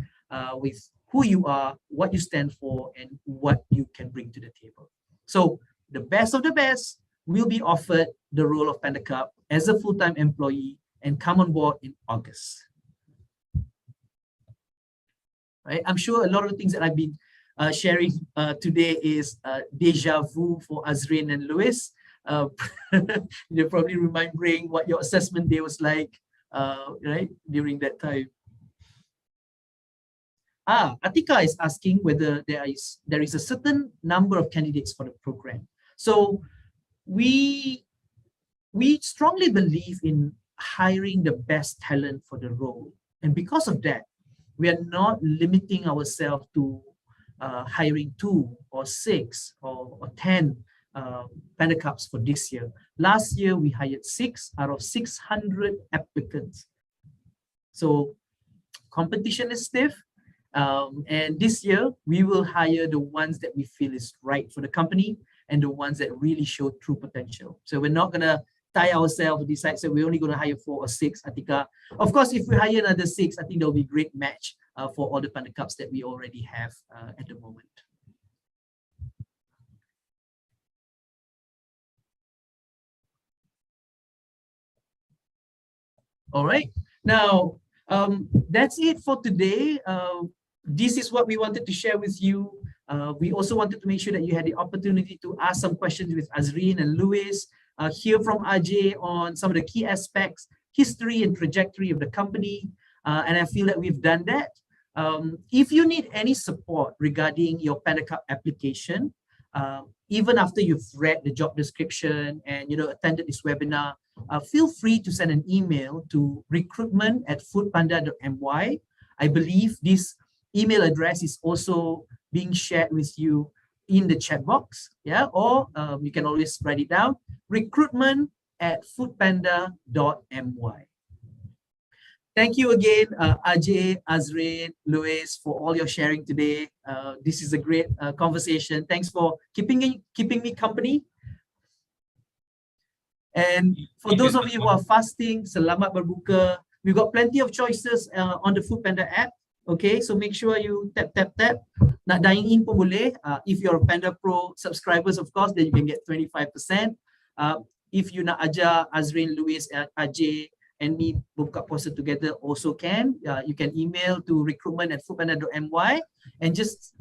with who you are, what you stand for, and what you can bring to the table. So the best of the best will be offered the role of pandaCUB as a full-time employee and come on board in August. Right? I'm sure a lot of the things that I've been sharing today is deja vu for Azrin and Luis. They're probably remembering what your assessment day was like, right, during that time. Atika is asking whether there is a certain number of candidates for the program. So we strongly believe in hiring the best talent for the role. And because of that, we are not limiting ourselves to hiring 2 or 6 or 10 pandaCUBs for this year. Last year, we hired 6 out of 600 applicants. So competition is stiff. And this year, we will hire the ones that we feel is right for the company and the ones that really show true potential. So we're not going to tie ourselves to decide, so we're only going to hire 4 or 6, Atika. Of course, if we hire another 6, I think there'll be a great match for all the pandaCUBs that we already have at the moment. All right. Now, that's it for today. This is what we wanted to share with you. We also wanted to make sure that you had the opportunity to ask some questions with Azrin and Luis, hear from Ajay on some of the key aspects, history and trajectory of the company. And I feel that we've done that. If you need any support regarding your pandaCUB application, even after you've read the job description and attended this webinar, feel free to send an email to recruitment@foodpanda.my. I believe this email address is also being shared with you in the chat box, yeah, or you can always write it down, recruitment@foodpanda.my. Thank you again, Ajay, Azrin, Luis, for all your sharing today. This is a great conversation. Thanks for keeping me company. And for those of you who are fasting, selamat berbuka. We've got plenty of choices on the Food Panda app. Okay, so make sure you tap. Nak dine in pun boleh. If you're a Panda Pro subscribers, of course, then you can get 25%. If you nak ajar Azrin, Luis, Ajay, and me buka puasa together, also can. You can email to recruitment@foodpanda.my and just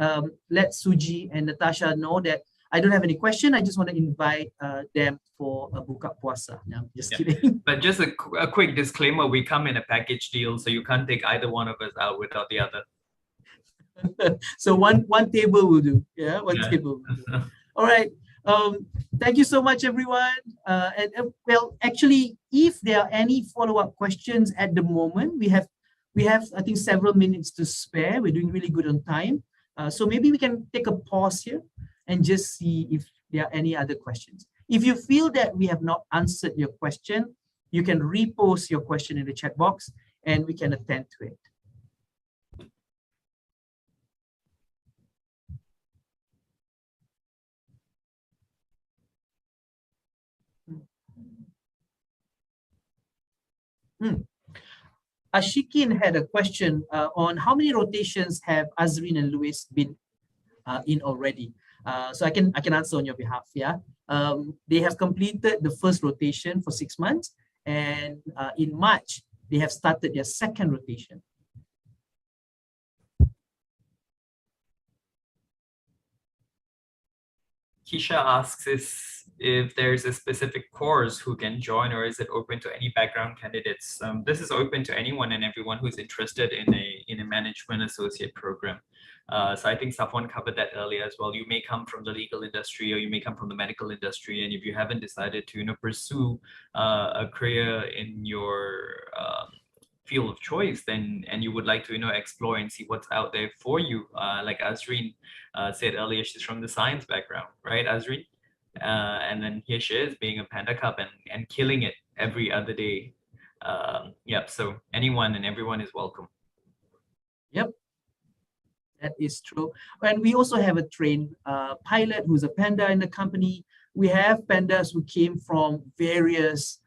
let Suji and Natasha know that I don't have any question. I just want to invite them for a buka puasa. No, just kidding. But just a quick disclaimer, we come in a package deal, so you can't take either one of us out without the other. So one table will do. Yeah, one table will do. All right. Thank you so much, everyone. Well, actually, if there are any follow-up questions at the moment, we have I think several minutes to spare. We're doing really good on time. So maybe we can take a pause here and just see if there are any other questions. If you feel that we have not answered your question, you can repost your question in the chat box and we can attend to it. Ashikin had a question on how many rotations have Azrin and Luis been in already. So I can answer on your behalf. Yeah, they have completed the first rotation for 6 months, and in March they have started their second rotation. Keisha asks if there's a specific course who can join, or is it open to any background candidates? This is open to anyone and everyone who's interested in a management associate program. So I think Safwan covered that earlier as well. You may come from the legal industry, or you may come from the medical industry, and if you haven't decided to pursue a career in your field of choice, then and you would like to explore and see what's out there for you, like Azrin said earlier, she's from the science background, right, Azrin? And then here she is being a pandaCUB and killing it every other day. Yep, so anyone and everyone is welcome. Yep, that is true. And we also have a trained pilot who's a Panda in the company. We have Pandas who came from various,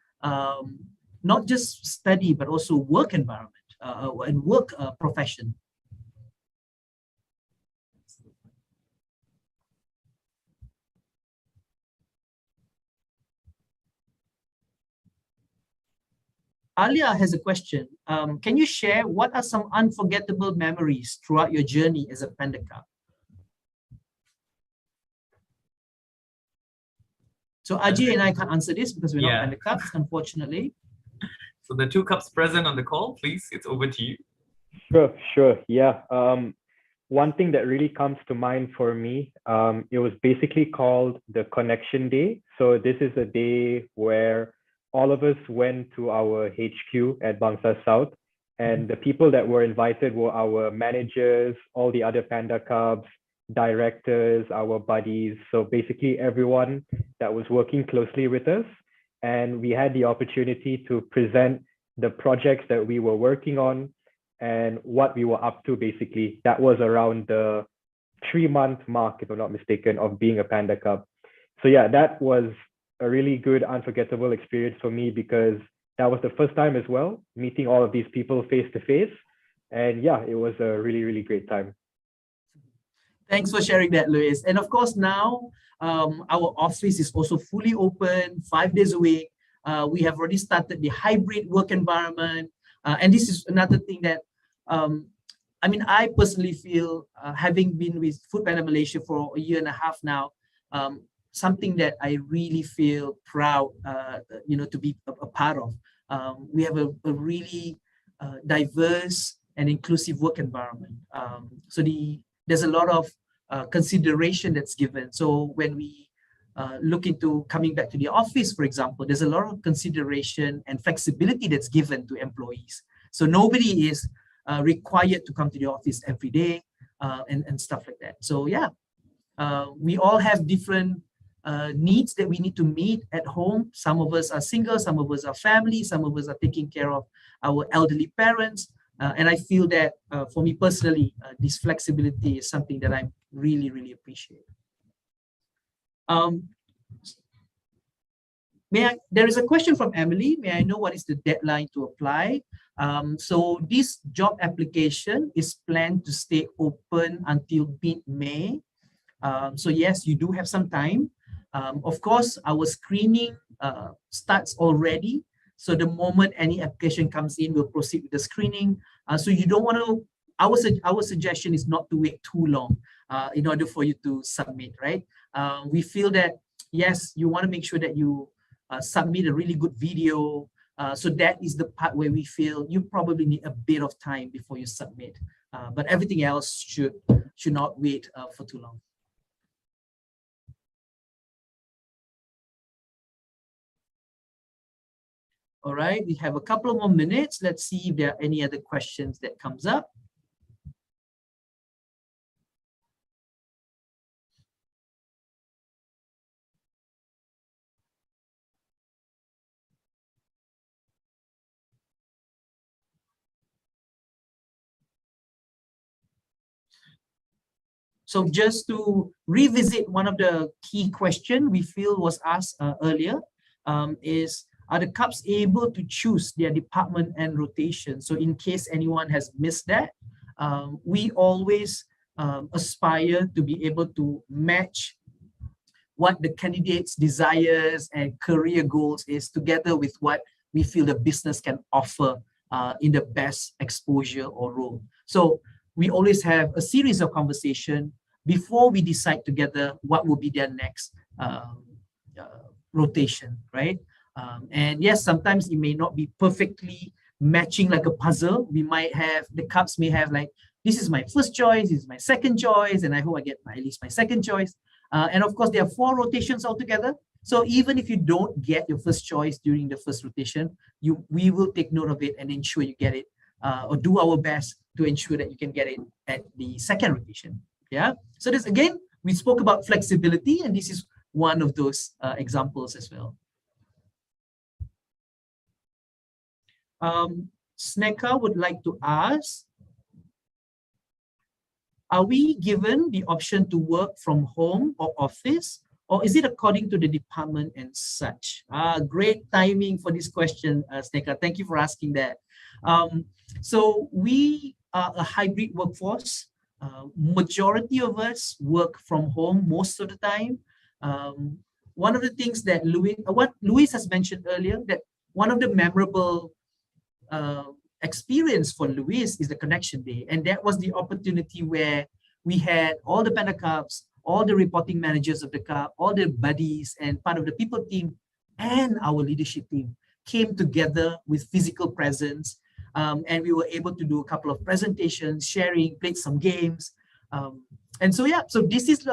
not just study, but also work environment and work profession. Alia has a question. Can you share what are some unforgettable memories throughout your journey as a pandaCUB? So Ajay and I can't answer this because we're not pandaCUBs, unfortunately. So the two cubs present on the call, please, it's over to you. Sure. Yeah. One thing that really comes to mind for me, it was basically called the Connection Day. So this is a day where all of us went to our HQ at Bangsa South, and the people that were invited were our managers, all the other pandaCUBs, directors, our buddies. So basically everyone that was working closely with us. And we had the opportunity to present the projects that we were working on and what we were up to, basically. That was around the 3-month mark, if I'm not mistaken, of being a pandaCUB. So yeah, that was a really good, unforgettable experience for me, because that was the first time as well, meeting all of these people face to face. And yeah, it was a really, really great time. Thanks for sharing that, Luis. And of course, now our office is also fully open 5 days a week. We have already started the hybrid work environment. And this is another thing that, I mean, I personally feel, having been with Food Panda Malaysia for a year and a half now, something that I really feel proud, to be a part of. We have a really diverse and inclusive work environment. So there's a lot of consideration that's given. So when we look into coming back to the office, for example, there's a lot of consideration and flexibility that's given to employees. So nobody is required to come to the office every day and stuff like that. So yeah, we all have different needs that we need to meet at home. Some of us are single, some of us are family, some of us are taking care of our elderly parents. And I feel that for me personally, this flexibility is something that I really, really appreciate. There is a question from Emily. May I know what is the deadline to apply? So this job application is planned to stay open until mid-May. So yes, you do have some time. Of course, our screening starts already. So the moment any application comes in, we'll proceed with the screening. So you don't want to, our suggestion is not to wait too long in order for you to submit, right? We feel that, yes, you want to make sure that you submit a really good video. So that is the part where we feel you probably need a bit of time before you submit. But everything else should not wait for too long. All right, we have a couple of more minutes. Let's see if there are any other questions that comes up. So just to revisit one of the key questions we feel was asked earlier is, are the CUBs able to choose their department and rotation? So in case anyone has missed that, we always aspire to be able to match what the candidate's desires and career goals is together with what we feel the business can offer in the best exposure or role. So we always have a series of conversation before we decide together what will be their next rotation, right? And yes, sometimes it may not be perfectly matching like a puzzle. We might have, the CUBs may have like, this is my first choice, this is my second choice, and I hope I get at least my second choice. And of course, there are 4 rotations altogether. So even if you don't get your first choice during the first rotation, we will take note of it and ensure you get it, or do our best to ensure that you can get it at the second rotation. Yeah. So this, again, we spoke about flexibility, and this is one of those examples as well. Sneka would like to ask, are we given the option to work from home or office, or is it according to the department and such? Great timing for this question, Sneka. Thank you for asking that. So we are a hybrid workforce. Majority of us work from home most of the time. One of the things that what Luis has mentioned earlier, that one of the memorable experience for Luis is the Connection Day. And that was the opportunity where we had all the pandaCUBs, all the reporting managers of the CUB, all the buddies and part of the people team and our leadership team came together with physical presence. And we were able to do a couple of presentations, sharing, played some games. And so, yeah, so this is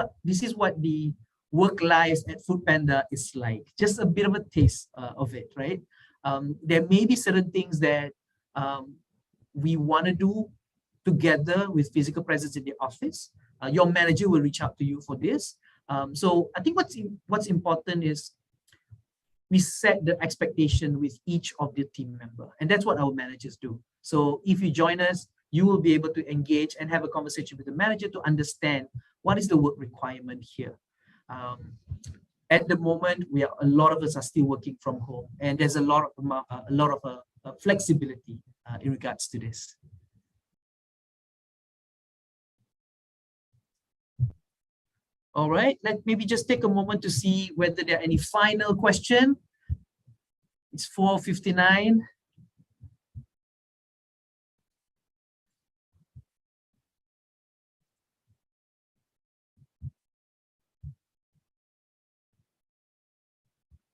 what the work life at Food Panda is like. Just a bit of a taste of it, right? There may be certain things that we want to do together with physical presence in the office. Your manager will reach out to you for this. So I think what's important is we set the expectation with each of the team member, and that's what our managers do. So if you join us, you will be able to engage and have a conversation with the manager to understand what is the work requirement here. At the moment, a lot of us are still working from home, and there's a lot of flexibility in regards to this. All right, let maybe just take a moment to see whether there are any final question. It's 4:59.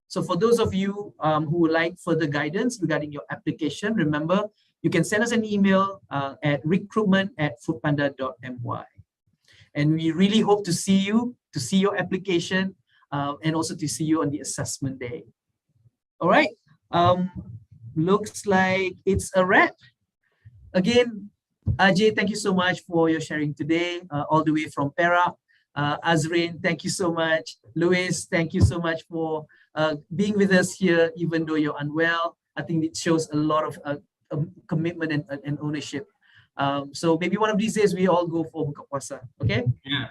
So for those of you who would like further guidance regarding your application, remember, you can send us an email at recruitment@foodpanda.my. And we really hope to see you, to see your application, and also to see you on the assessment day. All right, looks like it's a wrap. Again, Ajay, thank you so much for your sharing today, all the way from Perak. Azrin, thank you so much. Luis, thank you so much for being with us here, even though you're unwell. I think it shows a lot of commitment and ownership. So maybe one of these days we all go for buka puasa, okay? Yeah.